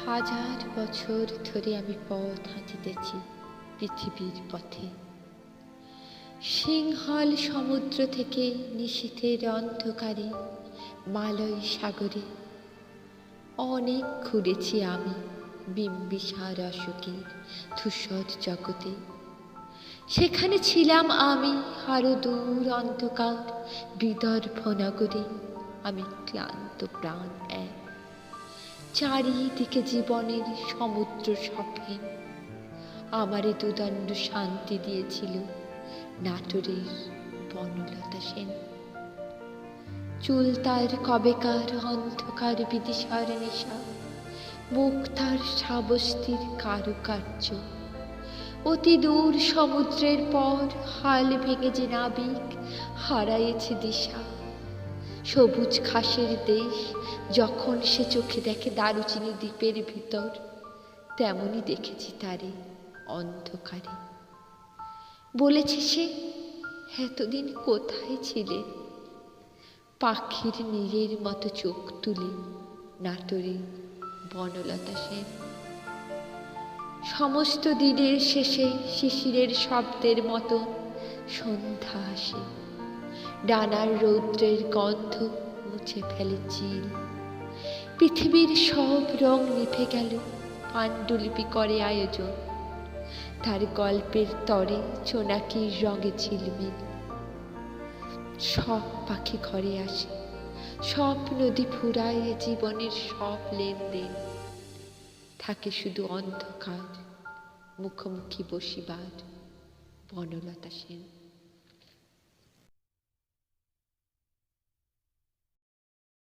হাজার বছর ধরে আমি পথ হাঁটিতেছি পৃথিবীর পথে। সিংহল সমুদ্র থেকে নিশীথের অন্ধকারে মালয় সাগরে অনেক ঘুরেছি আমি বিম্বিসার অশোকের ধূসর জগতে। সেখানে ছিলাম আমি আরো দূর অন্ধকার বিদর্ভ নগরে। আমি ক্লান্ত প্রাণ এক, চারিদিকে জীবনের সমুদ্র সফেন। আমারে দুদণ্ড শান্তি দিয়েছিল নাটোরের বনলতা সেন। চুল তার কবেকার অন্ধকার বিদিশার নেশা, মুখ তার শ্রাবস্তির কারুকার্য। অতি দূর সমুদ্রের পর হাল ভেঙে যে নাবিক হারাইছে দিশা। সবুজ ঘাসের দেশ যখন সে চোখে দেখে দারুচিনি দ্বীপের ভিতর, তেমনি দেখেছি তারে অন্ধকারে। বলেছে সে, এতদিন কোথায় ছিলে? পাখির নীরের মতো চোখ তুলে নাটোরে বনলতা সেন। সমস্ত দিনের শেষে শিশিরের শব্দের মতো সন্ধ্যা আসে। ডানার রৌদ্রের গন্ধ মুছে ফেলে চিল। পৃথিবীর সব রং নিভে গেল, পাণ্ডুলিপি করে আয়োজন। তার গল্পের তরে জোনাকির রঙে ঝিলমিল। সব পাখি ঘরে আসে, সব নদী ফুরায় জীবনের সব লেনদেন। থাকে শুধু অন্ধকার মুখোমুখি বসিবার বনলতা সেন।